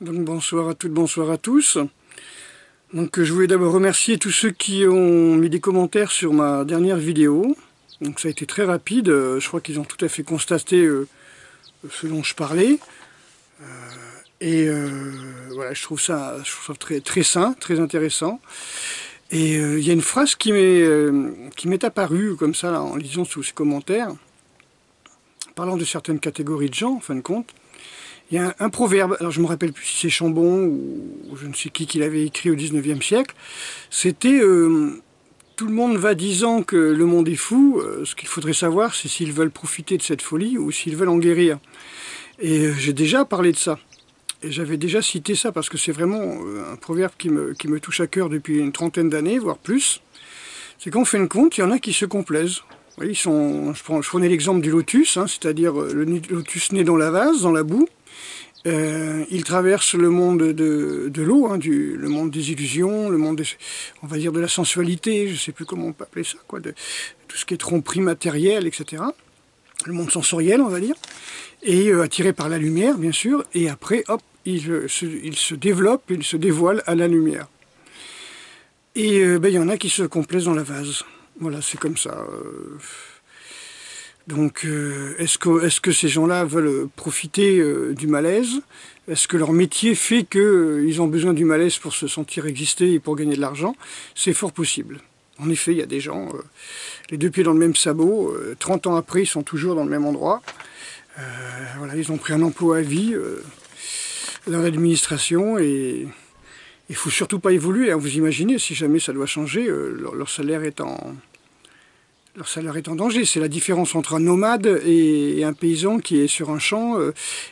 Donc bonsoir à toutes, bonsoir à tous. Donc je voulais d'abord remercier tous ceux qui ont mis des commentaires sur ma dernière vidéo. Donc ça a été très rapide, je crois qu'ils ont tout à fait constaté ce dont je parlais. Voilà, je trouve ça très sain, très intéressant. Et il y a une phrase qui m'est apparue comme ça là, en lisant tous ces commentaires, parlant de certaines catégories de gens en fin de compte. Il y a un proverbe, alors je ne me rappelle plus si c'est Chambon ou je ne sais qui l'avait écrit au 19e siècle, c'était tout le monde va disant que le monde est fou, ce qu'il faudrait savoir c'est s'ils veulent profiter de cette folie ou s'ils veulent en guérir. Et j'ai déjà parlé de ça, et j'avais déjà cité ça parce que c'est vraiment un proverbe qui me touche à cœur depuis une trentaine d'années, voire plus. C'est qu'en fin de compte, il y en a qui se complaisent. Vous voyez, je prenais l'exemple du lotus, hein, c'est-à-dire le lotus né dans la vase, dans la boue. Il traverse le monde de l'eau, hein, le monde des illusions, le monde, on va dire, de la sensualité, je ne sais plus comment on peut appeler ça, quoi, de tout ce qui est tromperie matérielle, etc. Le monde sensoriel, on va dire, et attiré par la lumière, bien sûr, et après, hop, il se développe, il se dévoile à la lumière. Et il y en a qui se complaisent dans la vase. Voilà, c'est comme ça. Donc, est-ce que ces gens-là veulent profiter du malaise? Est-ce que leur métier fait qu'ils ont besoin du malaise pour se sentir exister et pour gagner de l'argent? C'est fort possible. En effet, il y a des gens, les deux pieds dans le même sabot, 30 ans après, ils sont toujours dans le même endroit. Voilà, ils ont pris un emploi à vie dans l'administration et il ne faut surtout pas évoluer. Hein. Vous imaginez, si jamais ça doit changer, leur salaire est en danger. C'est la différence entre un nomade et un paysan qui est sur un champ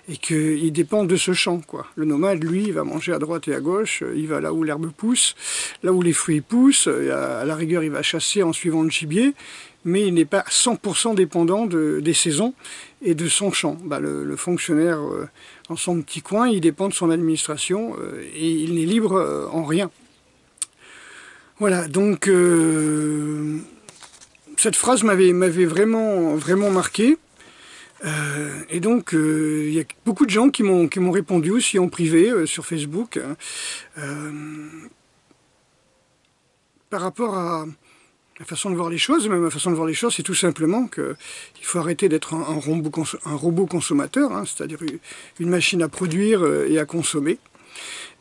et qu'il dépend de ce champ, quoi. Le nomade, lui, il va manger à droite et à gauche, il va là où l'herbe pousse, là où les fruits poussent, à la rigueur, il va chasser en suivant le gibier, mais il n'est pas 100% dépendant des saisons et de son champ. Le fonctionnaire dans son petit coin, il dépend de son administration et il n'est libre en rien. Voilà, donc... cette phrase m'avait vraiment marqué. Et donc, il y a beaucoup de gens qui m'ont répondu aussi en privé sur Facebook par rapport à la façon de voir les choses. Même la façon de voir les choses, c'est tout simplement qu'il faut arrêter d'être un robot consommateur, hein, c'est-à-dire une machine à produire et à consommer.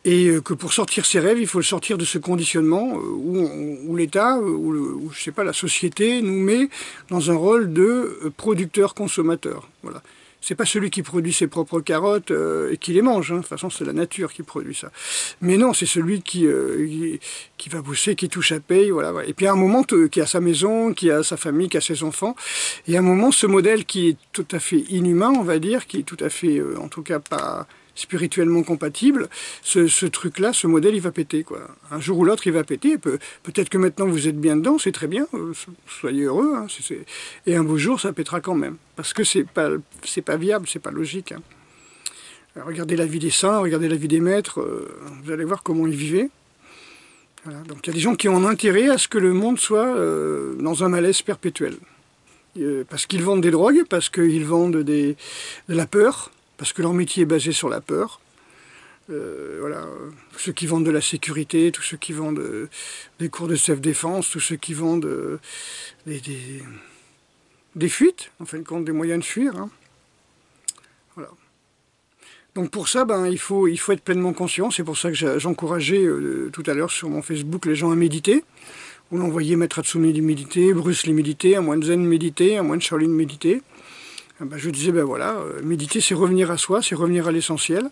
Et que pour sortir ses rêves, il faut le sortir de ce conditionnement où l'État, où je sais pas, la société nous met dans un rôle de producteur-consommateur. Voilà. C'est pas celui qui produit ses propres carottes et qui les mange. Hein. De toute façon, c'est la nature qui produit ça. Mais non, c'est celui qui va bosser, qui touche à paye. Voilà, voilà. Et puis à un moment, qui a sa maison, qui a sa famille, qui a ses enfants. Et à un moment, ce modèle qui est tout à fait inhumain, on va dire, qui est tout à fait, en tout cas pas spirituellement compatible, ce truc-là, ce modèle, il va péter, quoi. Un jour ou l'autre, il va péter. Peut-être que maintenant, vous êtes bien dedans, c'est très bien, soyez heureux. Hein, et un beau jour, ça pètera quand même. Parce que c'est pas viable, c'est pas logique. Hein. Regardez la vie des saints, regardez la vie des maîtres, vous allez voir comment ils vivaient. Voilà. Donc il y a des gens qui ont intérêt à ce que le monde soit dans un malaise perpétuel. Parce qu'ils vendent des drogues, parce qu'ils vendent de la peur, parce que leur métier est basé sur la peur. Voilà, ceux qui vendent de la sécurité, tous ceux qui vendent des cours de self-défense, tous ceux qui vendent des fuites, en fin de compte, des moyens de fuir. Hein. Voilà. Donc pour ça, il faut être pleinement conscient. C'est pour ça que j'encourageais tout à l'heure sur mon Facebook les gens à méditer. On envoyait Maître Hatsumi méditer, Bruce Lee méditer, un moine zen méditer, un moine Shaolin méditer. Je disais, voilà, méditer, c'est revenir à soi, c'est revenir à l'essentiel.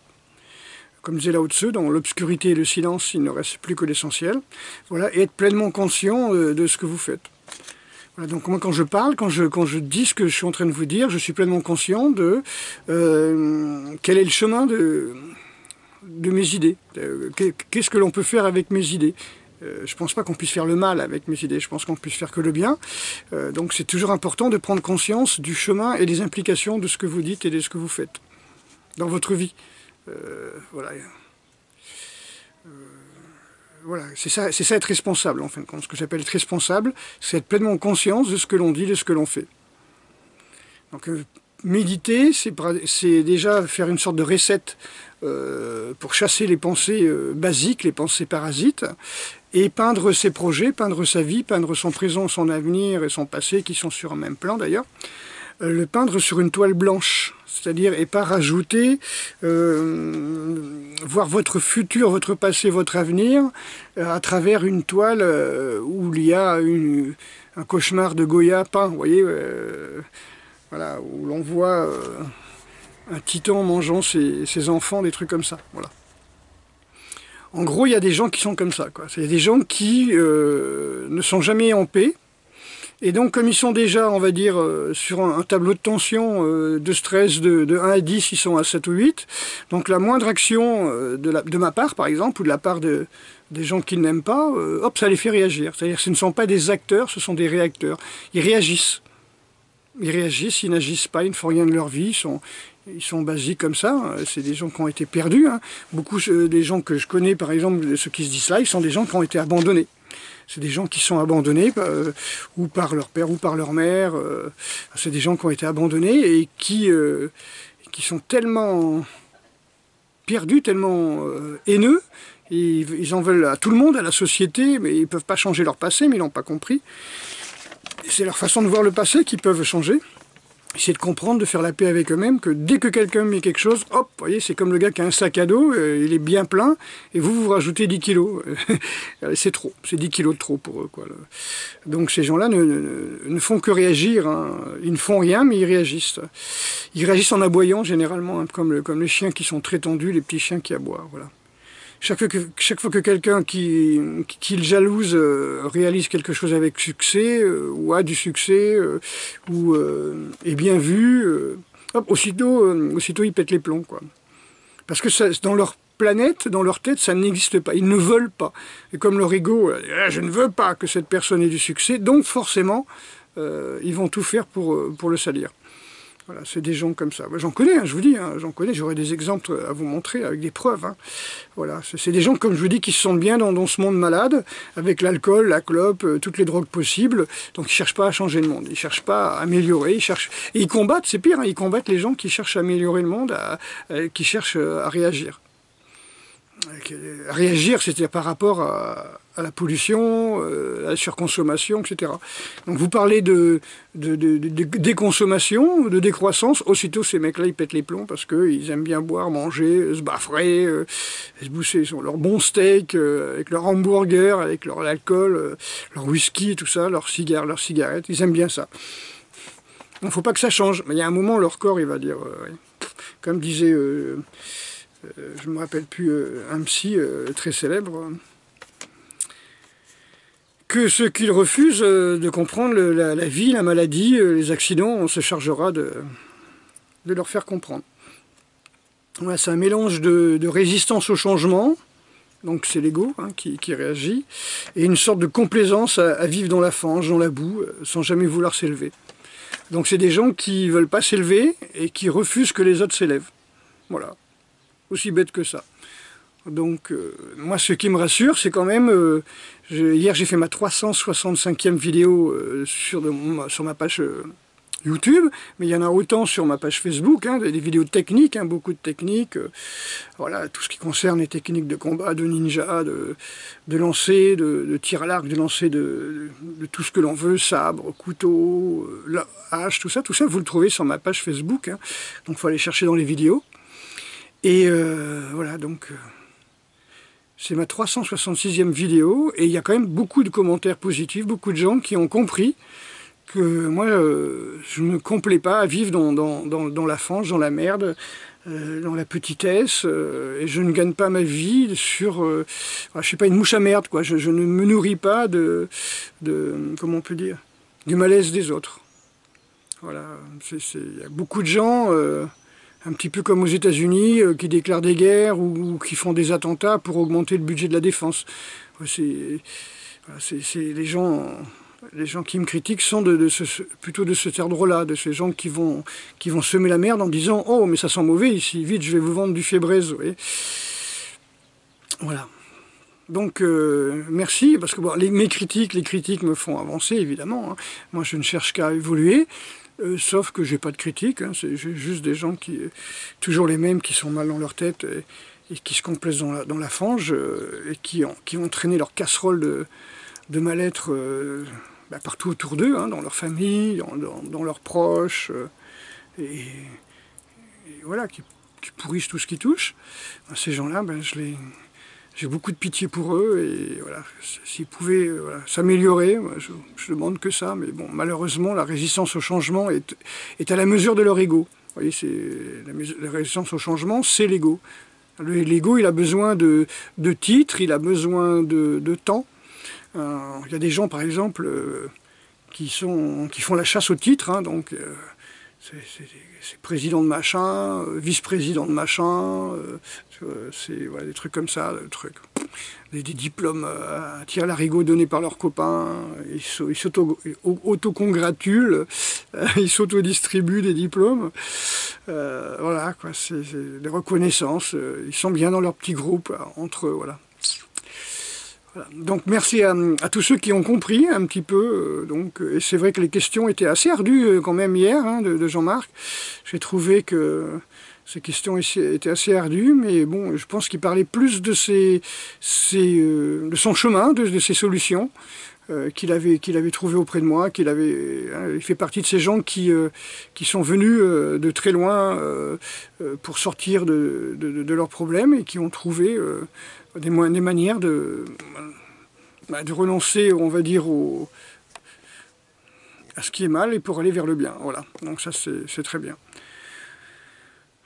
Comme disait Lao Tzu, dans l'obscurité et le silence, il ne reste plus que l'essentiel. Voilà, et être pleinement conscient de ce que vous faites. Voilà, donc moi, quand je parle, quand je dis ce que je suis en train de vous dire, je suis pleinement conscient de quel est le chemin de mes idées. Qu'est-ce que l'on peut faire avec mes idées. Je ne pense pas qu'on puisse faire le mal avec mes idées, je pense qu'on puisse faire que le bien. Donc c'est toujours important de prendre conscience du chemin et des implications de ce que vous dites et de ce que vous faites dans votre vie. Voilà. Voilà, c'est ça être responsable en fin de compte. Ce que j'appelle être responsable, c'est être pleinement conscience de ce que l'on dit, de ce que l'on fait. Donc méditer, c'est déjà faire une sorte de recette pour chasser les pensées basiques, les pensées parasites, et peindre ses projets, peindre sa vie, peindre son présent, son avenir et son passé, qui sont sur un même plan d'ailleurs, le peindre sur une toile blanche, c'est-à-dire, et pas rajouter, voir votre futur, votre passé, votre avenir, à travers une toile où il y a un cauchemar de Goya peint, vous voyez, voilà, où l'on voit un titan mangeant ses enfants, des trucs comme ça, voilà. En gros, il y a des gens qui sont comme ça, quoi. C'est des gens qui ne sont jamais en paix. Et donc, comme ils sont déjà, on va dire, sur un tableau de tension, de stress de 1 à 10, ils sont à 7 ou 8. Donc, la moindre action de ma part, par exemple, ou de la part des gens qui n'aiment pas, hop, ça les fait réagir. C'est-à-dire que ce ne sont pas des acteurs, ce sont des réacteurs. Ils réagissent. Ils réagissent, ils n'agissent pas, ils ne font rien de leur vie, ils sont basiques comme ça. C'est des gens qui ont été perdus. Hein. Beaucoup des gens que je connais, par exemple, ceux qui se disent live, sont des gens qui ont été abandonnés. C'est des gens qui sont abandonnés, ou par leur père, ou par leur mère. C'est des gens qui ont été abandonnés et qui sont tellement perdus, tellement haineux. Ils en veulent à tout le monde, à la société, mais ils ne peuvent pas changer leur passé, mais ils n'ont pas compris. C'est leur façon de voir le passé qu'ils peuvent changer. C'est de comprendre, de faire la paix avec eux-mêmes, que dès que quelqu'un met quelque chose, hop, vous voyez, c'est comme le gars qui a un sac à dos, il est bien plein, et vous rajoutez 10 kilos. C'est trop, c'est 10 kilos de trop pour eux, quoi. Donc ces gens-là ne font que réagir, hein. Ils ne font rien, mais ils réagissent. Ils réagissent en aboyant, généralement, hein, comme les chiens qui sont très tendus, les petits chiens qui aboient, voilà. Chaque fois que quelqu'un qui le jalouse réalise quelque chose avec succès, ou a du succès, ou est bien vu, hop, aussitôt ils pètent les plombs, quoi. Parce que ça, dans leur planète, dans leur tête, ça n'existe pas. Ils ne veulent pas. Et comme leur ego, je ne veux pas que cette personne ait du succès, donc forcément, ils vont tout faire pour le salir. Voilà, c'est des gens comme ça. J'en connais, hein, je vous dis, hein, j'en connais, j'aurai des exemples à vous montrer avec des preuves. Hein. Voilà, c'est des gens, comme je vous dis, qui se sentent bien dans ce monde malade, avec l'alcool, la clope, toutes les drogues possibles. Donc ils ne cherchent pas à changer le monde, ils ne cherchent pas à améliorer, et ils combattent, c'est pire, hein, ils combattent les gens qui cherchent à améliorer le monde, qui cherchent à réagir. Réagir, c'est-à-dire par rapport à la pollution, à la surconsommation, etc. Donc vous parlez de déconsommation, de décroissance, aussitôt ces mecs-là ils pètent les plombs parce qu'ils aiment bien boire, manger, se baffrer, se bousser sur leur bon steak, avec leur hamburger, avec leur alcool, leur whisky, tout ça, leurs cigares, leurs cigarettes, ils aiment bien ça. Il ne faut pas que ça change, mais il y a un moment leur corps il va dire, comme disait... je ne me rappelle plus un psy très célèbre, que ceux qui refusent de comprendre la vie, la maladie, les accidents, on se chargera de leur faire comprendre. Voilà, c'est un mélange de résistance au changement, donc c'est l'ego hein, qui réagit, et une sorte de complaisance à vivre dans la fange, dans la boue, sans jamais vouloir s'élever. Donc c'est des gens qui ne veulent pas s'élever et qui refusent que les autres s'élèvent. Voilà. Aussi bête que ça. Donc, moi, ce qui me rassure, c'est quand même... hier, j'ai fait ma 365e vidéo sur ma page YouTube, mais il y en a autant sur ma page Facebook, hein, des vidéos techniques, hein, beaucoup de techniques. Voilà, tout ce qui concerne les techniques de combat, de ninja, de lancer, de tir à l'arc, de lancer de tout ce que l'on veut, sabre, couteau, hache, tout ça, vous le trouvez sur ma page Facebook. Hein, donc, il faut aller chercher dans les vidéos. Et voilà, donc c'est ma 366e vidéo, et il y a quand même beaucoup de commentaires positifs, beaucoup de gens qui ont compris que moi, je ne me complais pas à vivre dans la fange, dans la merde, dans la petitesse, et je ne gagne pas ma vie sur, je suis pas une mouche à merde, quoi. Je ne me nourris pas comment on peut dire, du malaise des autres. Voilà, il y a beaucoup de gens... un petit peu comme aux États-Unis, qui déclarent des guerres ou qui font des attentats pour augmenter le budget de la défense. Les gens qui me critiquent sont plutôt de cet ordre-là, de ces gens qui vont semer la merde en disant « Oh, mais ça sent mauvais ici, vite, je vais vous vendre du fébraise. » Voilà. Donc, merci, parce que bon, les critiques me font avancer, évidemment. Hein. Moi, je ne cherche qu'à évoluer. sauf que j'ai pas de critique, hein, c'est juste des gens toujours les mêmes, qui sont mal dans leur tête et qui se complaisent dans la fange, et qui ont traîné leur casserole de mal-être partout autour d'eux, hein, dans leur famille, dans leurs proches, et voilà, qui pourrissent tout ce qui touche. Ces gens-là, j'ai beaucoup de pitié pour eux, et voilà, s'ils pouvaient s'améliorer, je demande que ça, mais bon, malheureusement, la résistance au changement est à la mesure de leur ego. Vous voyez, la résistance au changement, c'est l'ego. L'ego, il a besoin de titres, il a besoin de temps. Il y a des gens, par exemple, qui font la chasse au titre, hein, donc c'est président de machin, vice-président de machin, c'est voilà, des trucs comme ça, des diplômes à tir-larigot donnés par leurs copains, ils s'auto-congratulent, ils s'auto-distribuent des diplômes, voilà, quoi, c'est des reconnaissances, ils sont bien dans leur petit groupe, entre eux, voilà. Voilà. Donc merci à tous ceux qui ont compris un petit peu, et c'est vrai que les questions étaient assez ardues quand même hier, hein, de Jean-Marc. J'ai trouvé que ces questions étaient assez ardues, mais bon, je pense qu'il parlait plus de de son chemin, de ses solutions, qu'il avait trouvé auprès de moi, il fait partie de ces gens qui sont venus de très loin pour sortir de leurs problèmes, et qui ont trouvé des manières de renoncer, on va dire, à ce qui est mal, et pour aller vers le bien. Voilà, donc ça c'est très bien.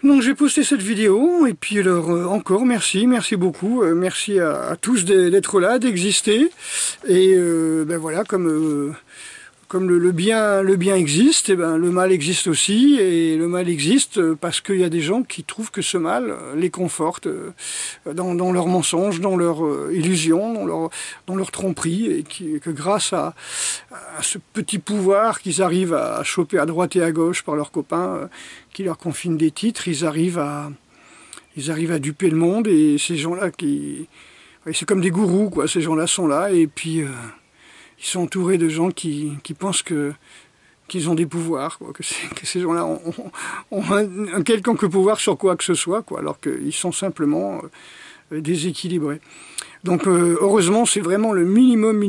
Donc j'ai posté cette vidéo, et puis alors encore merci beaucoup, merci à tous d'être là, d'exister, et voilà, comme le bien existe, et le mal existe aussi, et le mal existe parce qu'il y a des gens qui trouvent que ce mal les conforte dans leurs mensonges, dans leurs illusions, dans leur tromperie, et que grâce à ce petit pouvoir qu'ils arrivent à choper à droite et à gauche par leurs copains, qui leur confinent des titres, ils arrivent à duper le monde, et ces gens-là c'est comme des gourous, quoi, ces gens-là sont là, et puis ils sont entourés de gens qui pensent qu'ils ont des pouvoirs, quoi, que ces gens-là ont un quelconque pouvoir sur quoi que ce soit, quoi, alors qu'ils sont simplement déséquilibrés. Donc heureusement, c'est vraiment le minimum,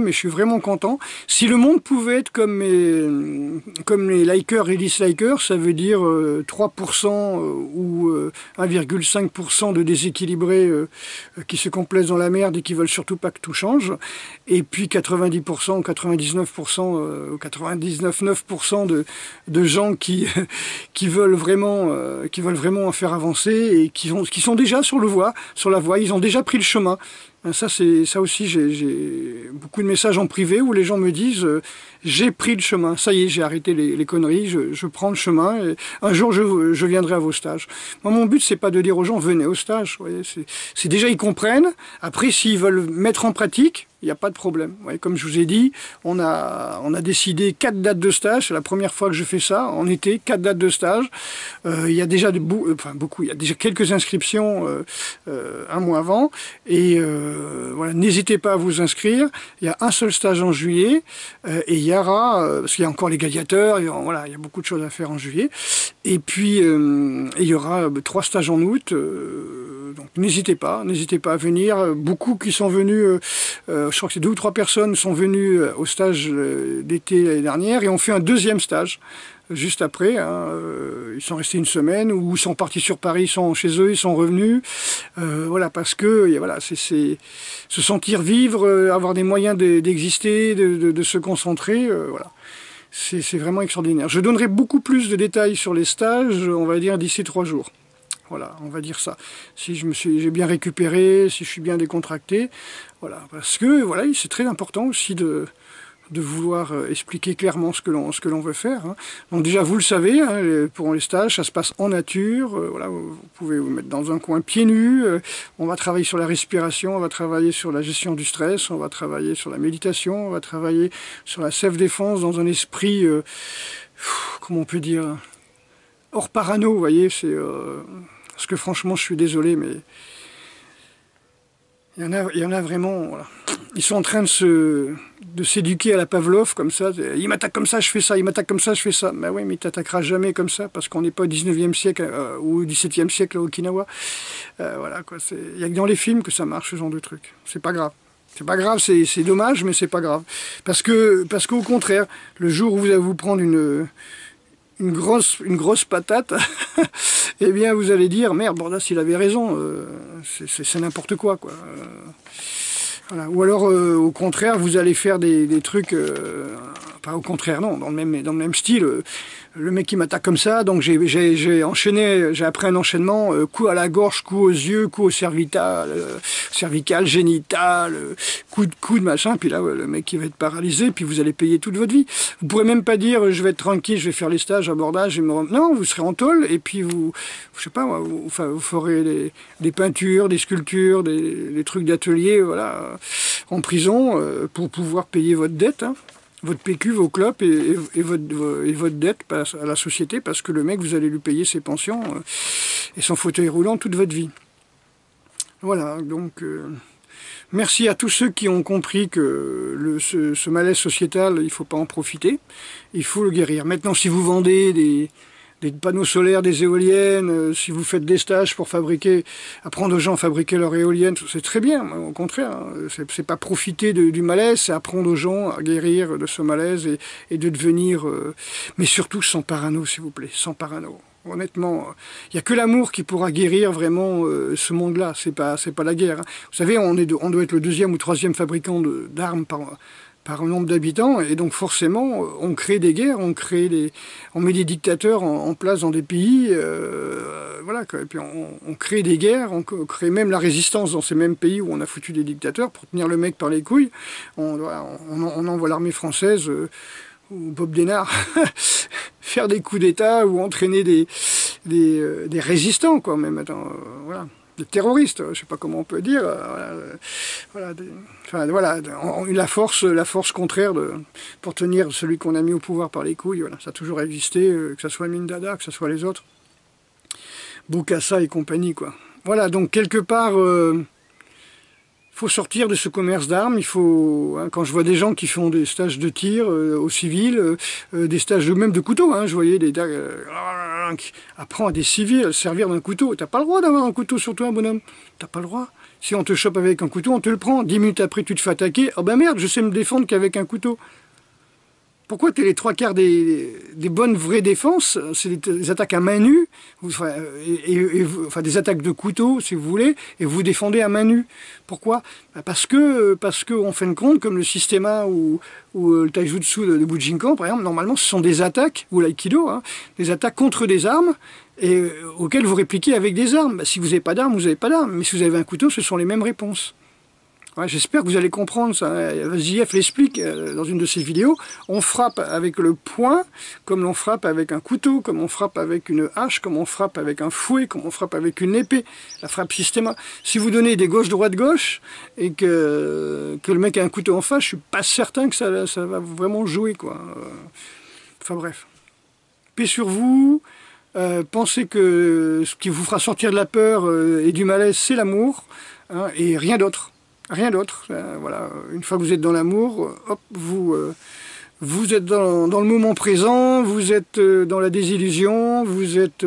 et je suis vraiment content. Si le monde pouvait être comme les likers et dislikers, ça veut dire 3% ou 1,5% de déséquilibrés qui se complaisent dans la merde et qui veulent surtout pas que tout change, et puis 90% ou 99% ou 99,9% de gens qui veulent vraiment en faire avancer, et qui sont déjà sur la voie, ils ont déjà pris le chemin. Ça aussi, j'ai beaucoup de messages en privé où les gens me disent j'ai pris le chemin, ça y est, j'ai arrêté les conneries, je prends le chemin, et un jour je viendrai à vos stages. Moi, mon but, c'est pas de dire aux gens venez au stage, vous voyez, c'est déjà ils comprennent. Après, s'ils veulent mettre en pratique, il n'y a pas de problème. Vous voyez, comme je vous ai dit, on a décidé 4 dates de stage, c'est la première fois que je fais ça, en été, 4 dates de stage. Il y a déjà il y a déjà quelques inscriptions un mois avant, et voilà, n'hésitez pas à vous inscrire. Il y a un seul stage en juillet, et il y aura, parce qu'il y a encore les gladiateurs, et voilà, il y a beaucoup de choses à faire en juillet, et puis il y aura 3 stages en août, donc n'hésitez pas à venir. Beaucoup qui sont venus, je crois que c'est 2 ou 3 personnes sont venues au stage d'été l'année dernière, et ont fait un deuxième stage juste après, hein, ils sont restés une semaine, ou ils sont partis sur Paris, ils sont chez eux, ils sont revenus, voilà, parce que voilà, c'est se sentir vivre, avoir des moyens d'exister, de se concentrer, voilà. C'est vraiment extraordinaire. Je donnerai beaucoup plus de détails sur les stages, on va dire d'ici 3 jours. Voilà, on va dire ça. Si j'ai bien récupéré, si je suis bien décontracté, voilà, parce que voilà, c'est très important aussi de vouloir expliquer clairement ce que l'on veut faire, hein. Donc déjà, vous le savez, hein, pour les stages, ça se passe en nature, voilà, vous pouvez vous mettre dans un coin pieds nus, on va travailler sur la respiration, on va travailler sur la gestion du stress, on va travailler sur la méditation, on va travailler sur la self-défense dans un esprit, comment on peut dire, hors parano, vous voyez, parce que franchement, je suis désolé, mais Il y en a vraiment, voilà. Ils sont en train de s'éduquer à la Pavlov, comme ça. Il m'attaque comme ça, je fais ça. Il m'attaque comme ça, je fais ça. Ben oui, mais il t'attaquera jamais comme ça, parce qu'on n'est pas au 19e siècle ou au 17e siècle à Okinawa. Voilà, quoi. Il n'y a que dans les films que ça marche, ce genre de truc. C'est pas grave. C'est pas grave, c'est dommage, mais c'est pas grave. Parce qu'au contraire, le jour où vous allez vous prendre une grosse patate, eh bien vous allez dire, merde, Bordas, il avait raison, c'est n'importe quoi, quoi. Voilà. Ou alors, au contraire, vous allez faire des trucs, pas au contraire, non, dans le même style. Le mec qui m'attaque comme ça, donc j'ai appris un enchaînement, coup à la gorge, coup aux yeux, coup au cervical, génital, coup de coude, machin, puis là, le mec qui va être paralysé, puis vous allez payer toute votre vie. Vous pourrez même pas dire, je vais être tranquille, je vais faire les stages, abordage, non, vous serez en tôle, et puis je sais pas, vous ferez des peintures, des sculptures, des trucs d'atelier, voilà, en prison, pour pouvoir payer votre dette, hein. Votre PQ, vos clopes et votre dette à la société, parce que le mec, vous allez lui payer ses pensions et son fauteuil roulant toute votre vie. Voilà, donc merci à tous ceux qui ont compris que ce malaise sociétal, il ne faut pas en profiter, il faut le guérir. Maintenant, si vous vendez des panneaux solaires, des éoliennes, si vous faites des stages pour apprendre aux gens à fabriquer leur éolienne, c'est très bien, au contraire, hein, c'est pas profiter du malaise, c'est apprendre aux gens à guérir de ce malaise et de devenir, mais surtout sans parano, s'il vous plaît, sans parano. Honnêtement, il n'y a que l'amour qui pourra guérir vraiment ce monde-là, c'est pas la guerre, hein. Vous savez, on doit être le 2e ou 3e fabricant d'armes par nombre d'habitants, et donc forcément, on crée des guerres, on met des dictateurs en place dans des pays, voilà, quoi. Et puis on crée des guerres, on crée même la résistance dans ces mêmes pays où on a foutu des dictateurs pour tenir le mec par les couilles. On envoie l'armée française ou Bob Denard faire des coups d'État ou entraîner des résistants, quoi, même, voilà. Des terroristes, je ne sais pas comment on peut dire, voilà, la force contraire pour tenir celui qu'on a mis au pouvoir par les couilles, voilà, ça a toujours existé, que ce soit Amin Dada, que ce soit les autres, Bokassa et compagnie, quoi. Voilà, donc quelque part, faut sortir de ce commerce d'armes, il faut, hein, quand je vois des gens qui font des stages de tir au civil, des stages même de couteau, hein, je voyais des qui apprend à des civils à se servir d'un couteau. T'as pas le droit d'avoir un couteau sur toi, bonhomme. T'as pas le droit. Si on te chope avec un couteau, on te le prend. 10 minutes après, tu te fais attaquer. Oh ben merde, je sais me défendre qu'avec un couteau. Pourquoi les 3/4 des bonnes vraies défenses, c'est des attaques à main nue, enfin des attaques de couteau, si vous voulez, et vous défendez à main nue. Pourquoi? Parce que en fin de compte, comme le systema ou le taijutsu de Bujinkan, par exemple, normalement, ce sont des attaques, ou l'aïkido, hein, des attaques contre des armes, et auxquelles vous répliquez avec des armes. Si vous n'avez pas d'armes, vous n'avez pas d'armes. Mais si vous avez un couteau, ce sont les mêmes réponses. Ouais, j'espère que vous allez comprendre ça. JF l'explique dans une de ses vidéos. On frappe avec le poing, comme l'on frappe avec un couteau, comme on frappe avec une hache, comme on frappe avec un fouet, comme on frappe avec une épée. La frappe systéma. Si vous donnez des gauches, droite, gauche, et que le mec a un couteau en face, je suis pas certain que ça va vraiment jouer, quoi. Enfin bref. Paix sur vous. Pensez que ce qui vous fera sortir de la peur et du malaise, c'est l'amour, hein, et rien d'autre. Rien d'autre. Voilà. Une fois que vous êtes dans l'amour, hop, vous êtes dans le moment présent, vous êtes dans la désillusion, vous êtes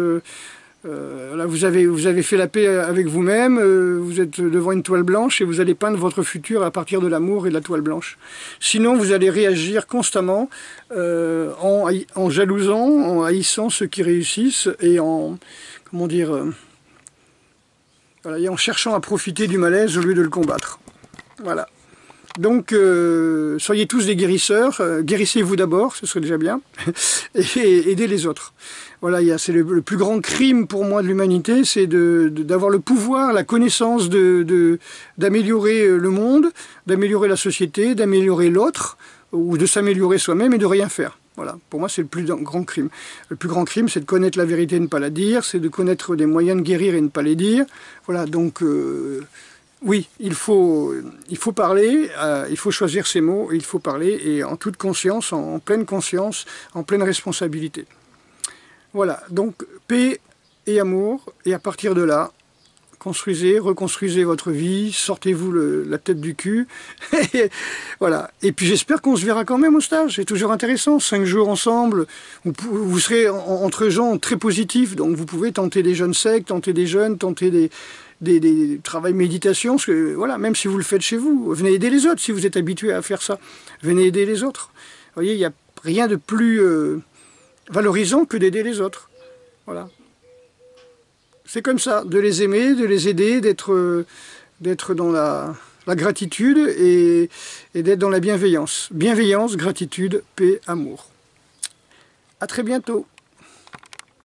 là, vous avez fait la paix avec vous-même, vous êtes devant une toile blanche et vous allez peindre votre futur à partir de l'amour et de la toile blanche. Sinon, vous allez réagir constamment en jalousant, en haïssant ceux qui réussissent et en, comment dire, voilà, et en cherchant à profiter du malaise au lieu de le combattre. Voilà. Donc, soyez tous des guérisseurs, guérissez-vous d'abord, ce serait déjà bien, et aidez les autres. Voilà, c'est le plus grand crime pour moi de l'humanité, c'est d'avoir le pouvoir, la connaissance d'améliorer le monde, d'améliorer la société, d'améliorer l'autre, ou de s'améliorer soi-même et de rien faire. Voilà, pour moi c'est le plus grand crime. Le plus grand crime, c'est de connaître la vérité et ne pas la dire, c'est de connaître des moyens de guérir et ne pas les dire. Voilà, donc oui, il faut parler, il faut choisir ses mots, il faut parler, et en toute conscience, en pleine conscience, en pleine responsabilité. Voilà, donc paix et amour, et à partir de là, construisez, reconstruisez votre vie, sortez-vous la tête du cul. Et voilà. Et puis j'espère qu'on se verra quand même au stage, c'est toujours intéressant, 5 jours ensemble, vous serez entre gens très positifs, donc vous pouvez tenter des jeunes secs, tenter des jeunes, tenter des travails méditation, parce que voilà, même si vous le faites chez vous, venez aider les autres si vous êtes habitué à faire ça, venez aider les autres. Vous voyez, il n'y a rien de plus valorisant que d'aider les autres. Voilà. C'est comme ça, de les aimer, de les aider, d'être dans la gratitude et d'être dans la bienveillance. Bienveillance, gratitude, paix, amour. À très bientôt.